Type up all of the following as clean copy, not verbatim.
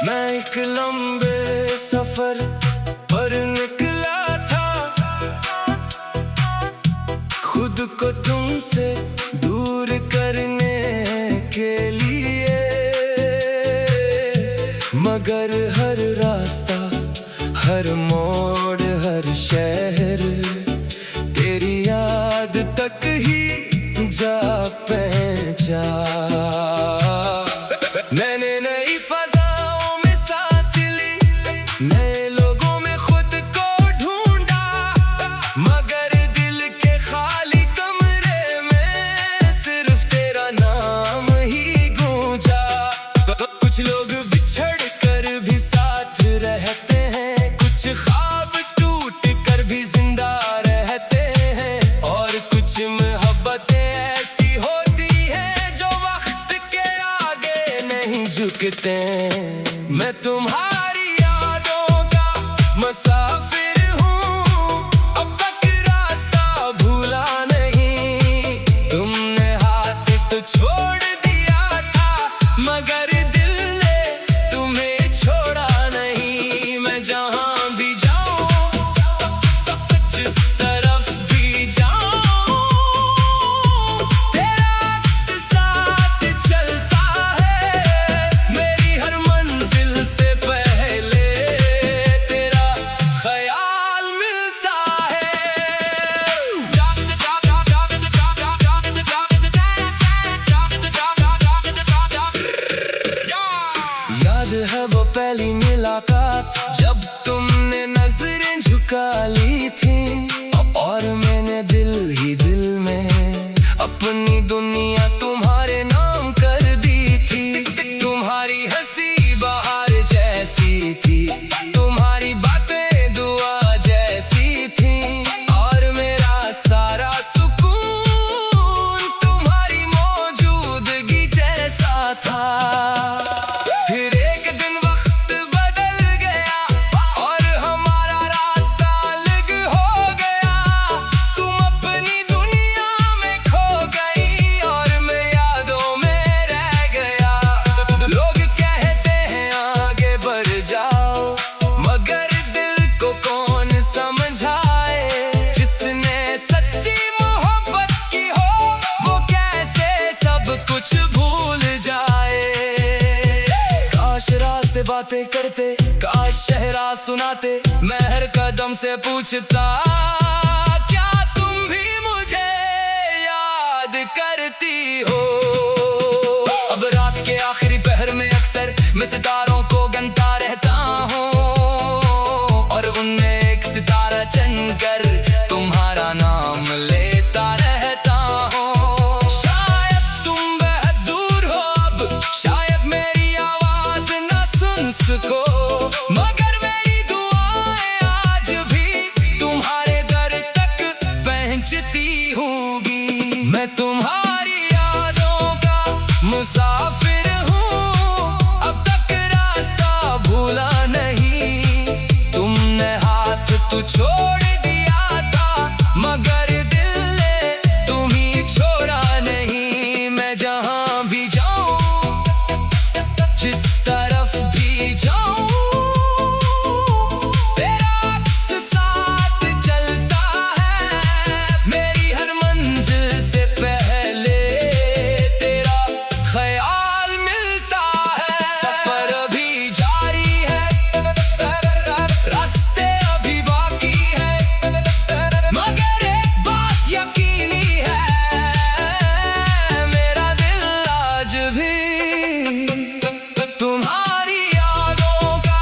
मैं एक लंबे सफर पर निकला था, खुद को तुमसे दूर करने के लिए। मगर हर रास्ता, हर मोड़, हर शहर तेरी याद तक ही जा पहुंचा। मैंने नई फजाओं में सांस ली, नए लोगों में खुद को ढूंढा, मगर दिल के खाली कमरे में सिर्फ तेरा नाम ही गूंजा। कुछ लोग बिछड़ कर भी साथ रहते हैं, कुछ ख्वाब टूट कर भी जिंदा रहते हैं, और कुछ मोहब्बतें ऐसी होती हैं जो वक्त के आगे नहीं झुकते। मैं तुम्हारी यादों का मुसाफिर हूँ, अब तक रास्ता भूला नहीं। तुमने हाथ तो छोड़ दिया था, मगर दिल ने तुम्हें छोड़ा नहीं। मैं जहाँ भी जाऊँ, जिस तरफ भी जाऊँ, तेरा अक्स साथ चलता है। मेरी हर मंजिल से पहले तेरा ख्याल मिलता है। याद है वो पहली मुलाकात, जब तुमने नजरें झुका ली थी, और मैंने दिल ही दिल में अपनी दुनिया तुम्हारे नाम कर दी थी। तुम्हारी हंसी बहार जैसी थी, तुम्हारी बातें दुआ जैसी थी, और मेरा सारा सुकून तुम्हारी मौजूदगी जैसा था। फिर एक दिन वक्त बदल गया और हमारा रास्ता अलग हो गया। तुम अपनी दुनिया में खो गई और मैं यादों में रह गया। लोग कहते हैं आगे बढ़ जाओ, मगर दिल को कौन समझाए। जिसने सच्ची मोहब्बत की हो, वो कैसे सब कुछ भूल जाए। काश रास्ते बातें करते, काश शहरा सुनाते, मैं हर कदम से पूछता, क्या तुम भी मुझे याद करती हो। अब रात के आखिरी पहर में अक्सर मैं सितारों को गिनता रहता हूँ, और उनमें एक सितारा चुनकर तुम्हारा नाम लेता रहता हूँ। शायद तुम बहुत दूर हो अब, शायद मेरी आवाज न सुन सको, मगर मेरी दुआएं आज भी तुम्हारे दर तक पहुंचती होंगी। मैं तुम्हारी यादों का मुसाफिर हूँ, अब तक रास्ता भूला नहीं। तुमने हाथ तो छोड़ दिया था, मगर दिल ने तुम्हें छोड़ा नहीं। मैं जहाँ भी जाऊँ, जिस तरफ भी जाऊँ, तेरा अक्स साथ चलता है। मेरी हर मंजिल से पहले तेरा ख्याल मिलता है। सफर अभी जारी है, रास्ते अभी बाकी है, मगर एक बात यकीनी है, मेरा दिल आज भी तुम्हारी यादों का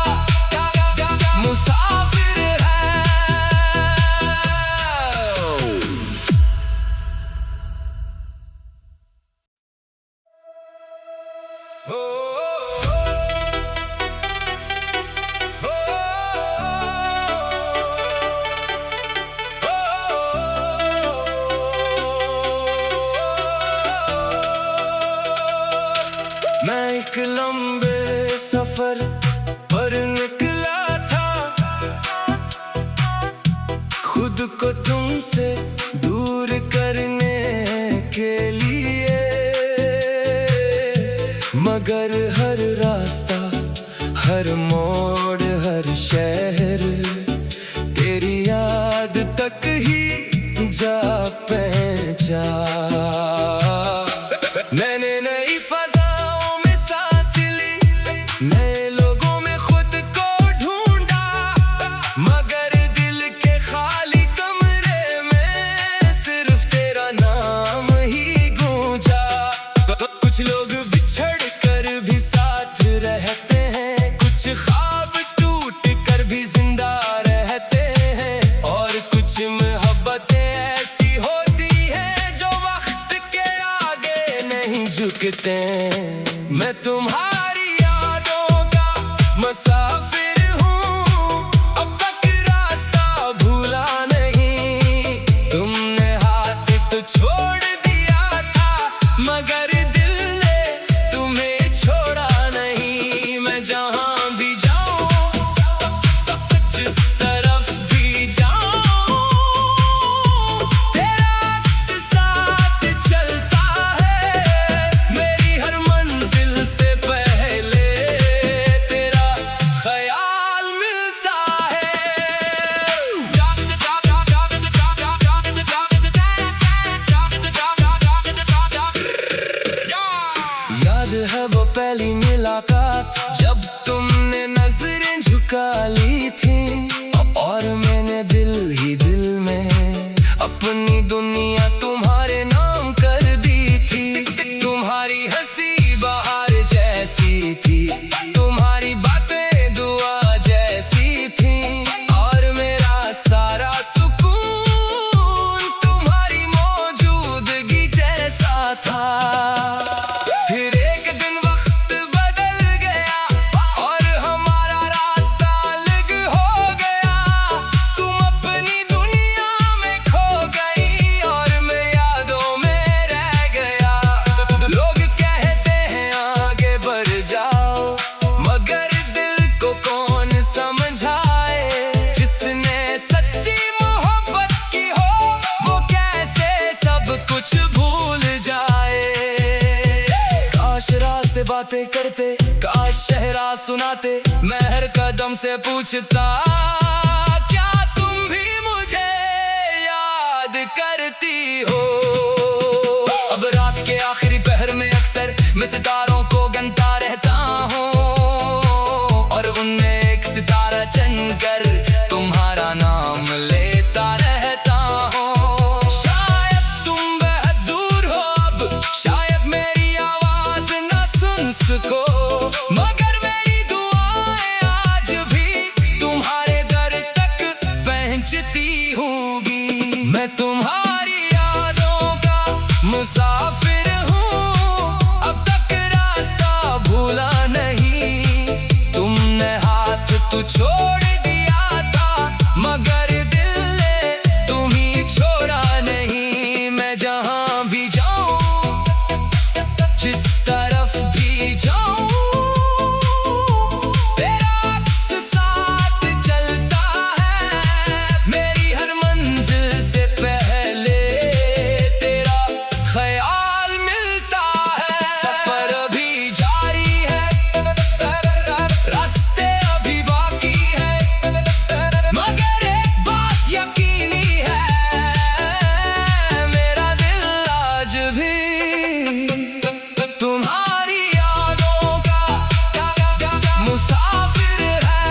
मुसाफिर है। हो, मैं एक लंबे सफर पर निकला था खुद को तुमसे दूर करने के लिए। मगर हर रास्ता, हर मोड़, हर शहर तेरी याद तक ही जा पहुंचा। मैंने नई फज़ाओं में सांस ली, नए लोगों में खुद को ढूंढा, मगर दिल के खाली कमरे में सिर्फ तेरा नाम ही गूंजा। कुछ लोग बिछड़ कर भी साथ रहते हैं, कुछ ख्वाब टूट कर भी जिंदा रहते हैं, और कुछ मोहब्बतें ऐसी होती हैं जो वक्त के आगे नहीं झुकते। मैं तुम्हारी यादों का मुसाफिर हूँ, अब तक रास्ता भूला नहीं। तुमने हाथ तो छोड़ दिया था, मगर दिल ने तुम्हें छोड़ा नहीं। मैं जहाँ भी जाऊँ, जिस तरफ भी जाऊँ, तेरा अक्स साथ चलता है। मेरी हर मंजिल से पहले तेरा ख्याल मिलता है। याद है वो पहली मुलाकात, जब तुमने नजरें झुका ली थी, और मैंने दिल ही दिल में अपनी दुनिया तुम्हारे नाम कर दी थी। तुम्हारी हंसी बहार जैसी थी, तुम्हारी बातें दुआ जैसी थी, और मेरा सारा सुकून तुम्हारी मौजूदगी जैसा था। फिर एक दिन वक्त बदल गया और हमारा रास्ता अलग हो गया। तुम अपनी दुनिया में खो गई और मैं यादों में रह गया। लोग कहते हैं आगे बढ़ जाओ, मगर दिल को कौन समझाए। जिसने सच्ची मोहब्बत की हो, वो कैसे सब कुछ भूल जाए। काश रास्ते बातें करते, काश शहरा सुनाते, मैं हर कदम से पूछता, क्या तुम भी मुझे याद करती हो। अब रात के आखिरी पहर में अक्सर मैं सितारों को गिनता रहता हूँ, और उनमें एक सितारा चुनकर तुम्हारा नाम लेता रहता हूँ। शायद तुम बहुत दूर हो अब, शायद मेरी आवाज न सुन सको, मगर मेरी दुआएं आज भी तुम्हारे दर तक पहुंचती होंगी। मैं तुम्हारी यादों का मुसाफिर हूँ, अब तक रास्ता भूला नहीं। तुमने हाथ तो छोड़ दिया था, मगर दिल ने तुम्हें छोड़ा नहीं। मैं जहाँ भी जाऊँ, जिस तरफ भी जाऊँ, तेरा अक्स साथ चलता है। मेरी हर मंजिल से पहले तेरा ख्याल मिलता है। सफर अभी जारी है, रास्ते अभी बाकी है, मगर एक बात यकीनी है, मेरा दिल आज भी तुम्हारी यादों का मुसाफिर है।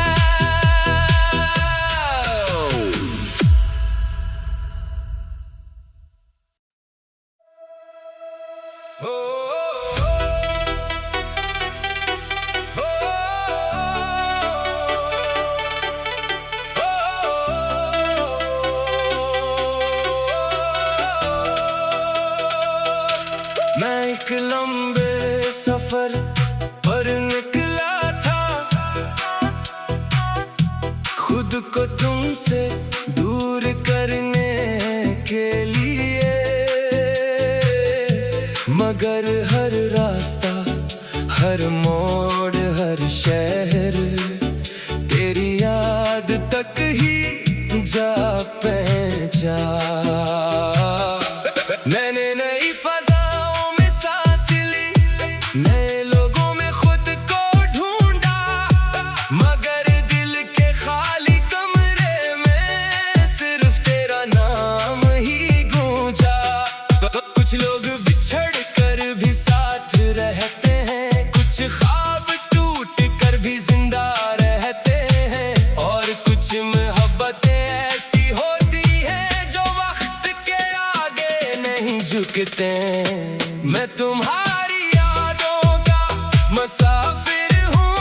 हो, मैं एक लंबे सफर पर निकला था, खुद को तुमसे दूर करने के लिए। मगर हर रास्ता, हर मोड़, हर शहर तक ही जा पहुंचा। मैंने नई फजाओं में सांस ली, नए लोगों में खुद को ढूंढा, मगर दिल के खाली कमरे में सिर्फ तेरा नाम ही गूंजा। कुछ लोग बिछड़ कर भी साथ रहते हैं, कुछ ख्वाब टूट कर भी जिंदा रहते हैं, और कुछ मोहब्बतें ऐसी होती हैं जो वक्त के आगे नहीं झुकते। मैं तुम्हारी यादों का मुसाफिर हूँ,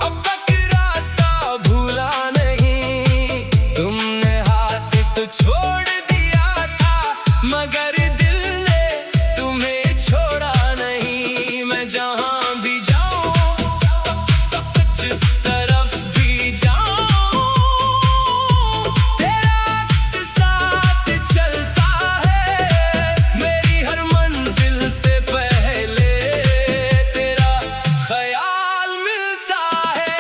अब तक रास्ता भूला नहीं। तुमने हाथ तो छोड़ दिया था, मगर दिल ने तुम्हें छोड़ा नहीं। मैं जहाँ भी जाऊँ, जिस तरफ भी जाऊँ, तेरा अक्स साथ चलता है। मेरी हर मंजिल से पहले तेरा ख्याल मिलता है।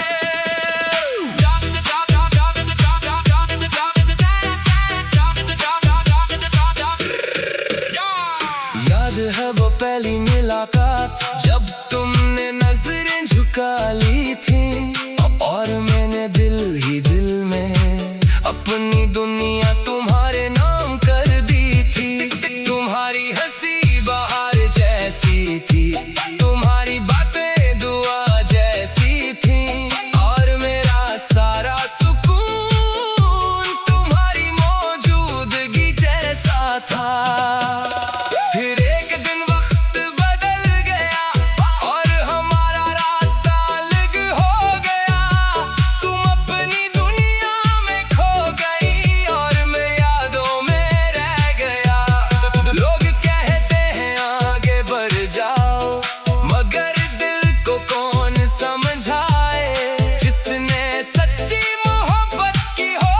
याद है वो पहली मुलाकात, जब तुमने नजरें झुका ली थी, और मैंने दिल ही दिल में अपनी दुनिया तुम्हारे नाम कर दी थी। तुम्हारी हंसी बहार जैसी थी, तुम्हारी बातें दुआ जैसी थी, और मेरा सारा सुकून तुम्हारी मौजूदगी जैसा था। फिर एक दिन वक्त बदल गया और हमारा रास्ता अलग हो गया। तुम अपनी दुनिया में खो गई और मैं यादों में रह गया। लोग कहते हैं आगे बढ़ जाओ, मगर दिल को कौन समझाए। जिसने सच्ची मोहब्बत की हो,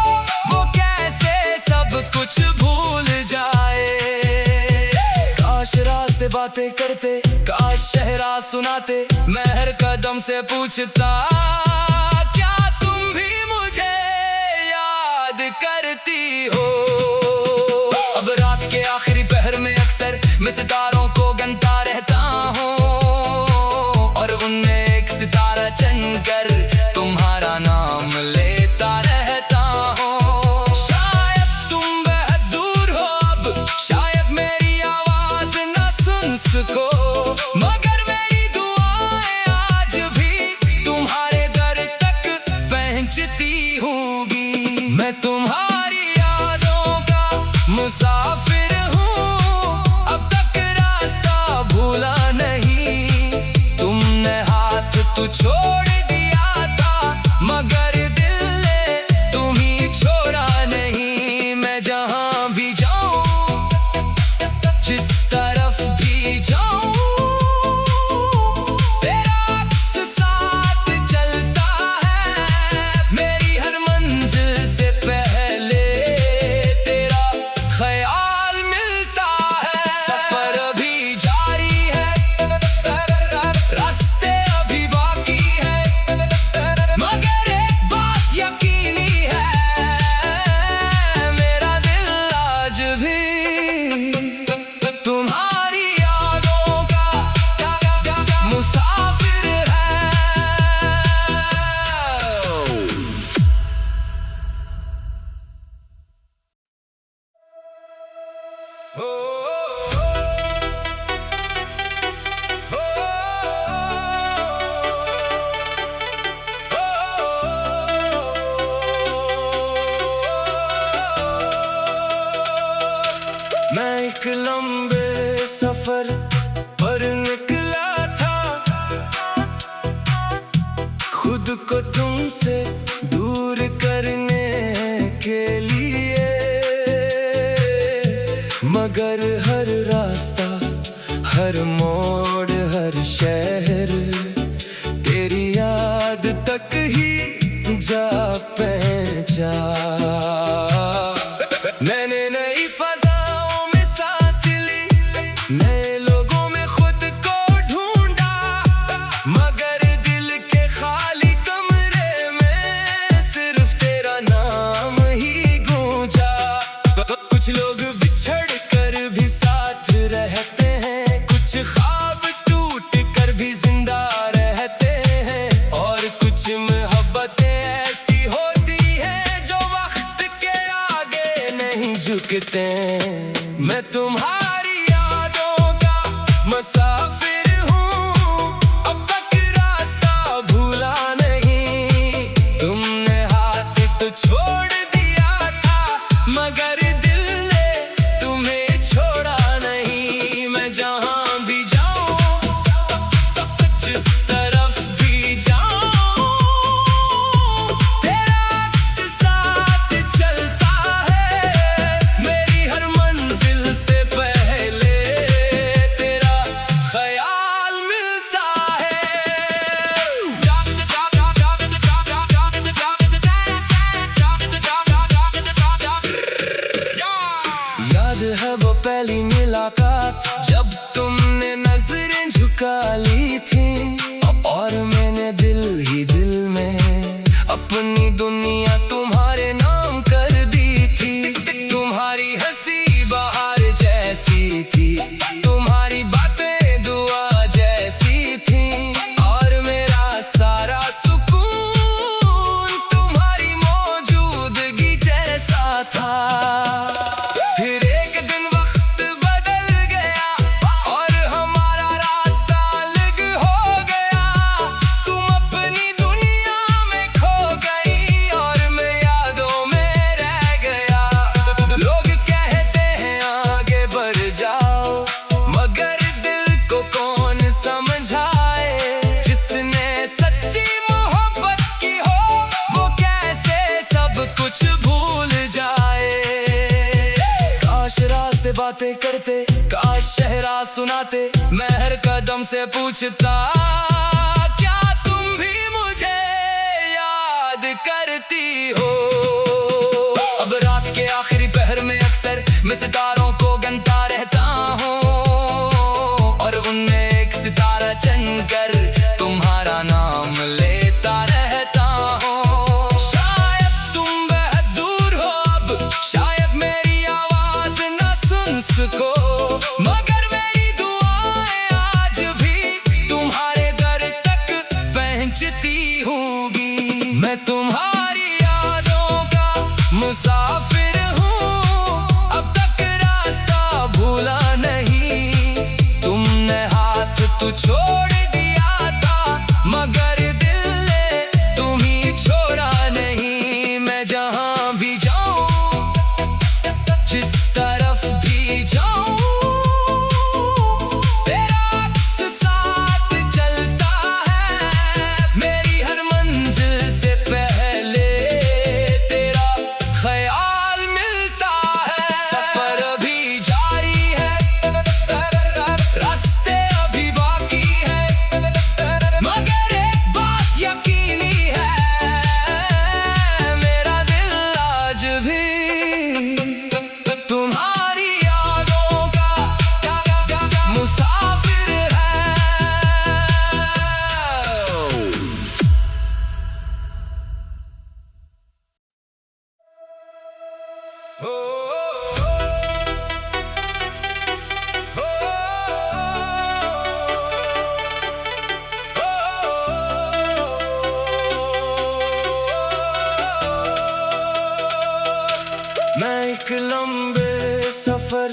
वो कैसे सब कुछ भूल जाए। काश रास्ते बातें करते, काश शहरा सुनाते, मैं हर कदम से पूछता, क्या तुम भी मुझे याद करती हो। अब रात के आखिरी पहर में अक्सर मैं सितारों को गिनता रहता हूँ, और उनमें एक सितारा चुनकर तुम्हारा नाम लेता रहता हूँ। शायद तुम बहुत दूर हो अब, शायद मेरी आवाज न सुन सको, मगर मेरी दुआएं आज भी तुम्हारे दर तक पहुंचती होंगी। मैं तुम्हारी यादों का मुसाफिर हूँ, अब तक रास्ता भूला नहीं। तुमने हाथ तो छोड़ दिया था, मगर दिल ने तुम्हें छोड़ा नहीं। मैं जहाँ भी जाऊँ, जिस तरफ भी जाऊँ, तेरा अक्स साथ चलता है। मेरी हर मंजिल से पहले तेरा ख्याल मिलता है। सफर अभी जारी है, रास्ते अभी बाकी है, मगर एक बात यकीनी है, मेरा दिल आज भी तुम्हारी यादों का मुसाफिर है। हो, मैं एक लंबे सफर पर निकला था, खुद को तुमसे दूर करने के लिए, मगर हर रास्ता, हर मोड़, हर शहर तेरी याद तक ही जा पहुंचा। मैंने नई फजाओं में सांस ली, नए लोगों में खुद को ढूंढा, मगर दिल के खाली कमरे में सिर्फ तेरा झुकते। मैं तुम्हारी यादों का मुसाफिर हूँ, अब तक रास्ता भूला नहीं। तुमने हाथ तो छोड़ दिया था, मगर दिल ने तुम्हें छोड़ा नहीं। मैं जहाँ भी जाऊँ, जिस तरफ भी जाऊँ, तेरा अक्स साथ चलता है। मेरी हर मंजिल से पहले तेरा ख्याल मिलता है। याद है वो पहली मुलाकात, जब तुमने नजरें झुका ली थी, और मैंने दिल ही दिल में अपनी दुनिया तुम्हारे नाम कर दी थी। तुम्हारी हंसी बहार जैसी थी, तुम्हारी बातें दुआ जैसी थी, और मेरा सारा सुकून तुम्हारी मौजूदगी जैसा था। फिर एक दिन वक्त बदल गया और हमारा रास्ता अलग हो गया। तुम अपनी दुनिया में खो गई और मैं यादों में रह गया। लोग कहते हैं आगे बढ़ जाओ, मगर दिल को कौन समझाए। जिसने सच्ची मोहब्बत की हो, वो कैसे सब कुछ भूल जाए। काश रास्ते बातें करते, काश शहरा सुनाते, मैं हर कदम से पूछता, क्या तुम भी मुझे याद करती हो। अब रात के आखिरी पहर में अक्सर मैं सितारों को गिनता रहता हूँ, और उनमें एक सितारा चुनकर तुम्हारा नाम लेता रहता हूँ। शायद तुम बहुत दूर हो अब, शायद मेरी आवाज न सुन सको, मगर मेरी दुआएं आज भी तुम्हारे दर तक पहुंचती होंगी। मैं तुम्हारी यादों का मुसाफिर हूँ, अब तक रास्ता भूला नहीं। तुमने हाथ तो छोड़ दिया था, मगर दिल ने तुम्हें छोड़ा नहीं। मैं जहाँ भी जाऊँ, जिस तरफ भी जाऊँ, तेरा अक्स साथ चलता है। मेरी हर मंजिल से पहले तेरा ख्याल मिलता है। सफर अभी जारी है, रास्ते अभी बाकी है, मगर एक बात यकीनी है, मेरा दिल आज भी तुम्हारी यादों का मुसाफिर है। हो, मैं एक लंबे सफर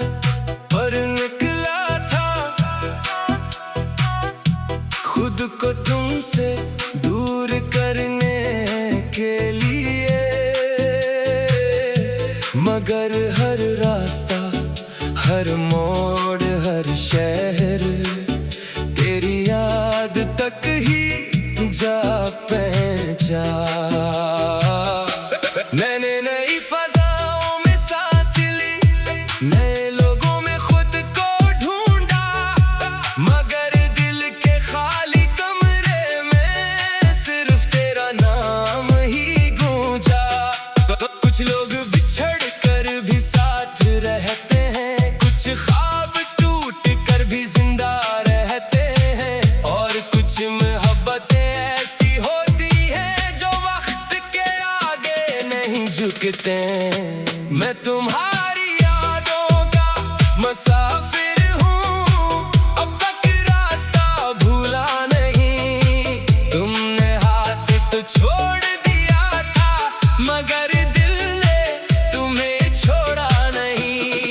पर निकला था, खुद को तुमसे दूर करने के लिए, मगर हर रास्ता, हर मोड़, हर शहर तेरी याद तक ही जा पहुंचा। मैंने नई फजाओं में सांस ली, नए लोगों में खुद को ढूंढा, मगर दिल के खाली कमरे में सिर्फ तेरा नाम ही गूंजा। कुछ लोग बिछड़ कर भी साथ रहते हैं, कुछ ख्वाब टूट कर भी जिंदा रहते हैं, और कुछ मोहब्बतें ऐसी होती हैं जो वक्त के आगे नहीं झुकते। मैं तुम्हारी यादों का मुसाफिर हूँ, अब तक रास्ता भूला नहीं। तुमने हाथ तो छोड़ दिया था, मगर दिल ने तुम्हें छोड़ा नहीं।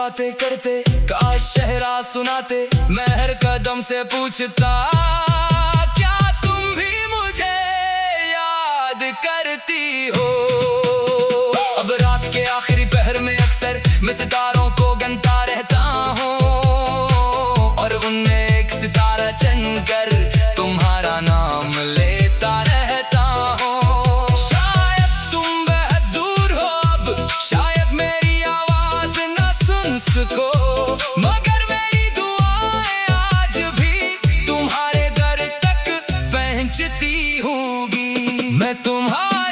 बातें करते, काश शहरा सुनाते। मैं हर कदम से पूछता, क्या तुम भी मुझे याद करती हो? अब रात के आखिरी पहर में अक्सर मैं सितारों को गिनता रहता हूँ, और उनमें एक सितारा चुनकर तुम्हारा नाम लेता रहता हूँ। शायद तुम बहुत दूर हो अब, शायद मेरी आवाज न सुन सको, मगर मेरी दुआएं आज भी तुम्हारे दर तक पहुंचती होंगी। मैं तुम्हारा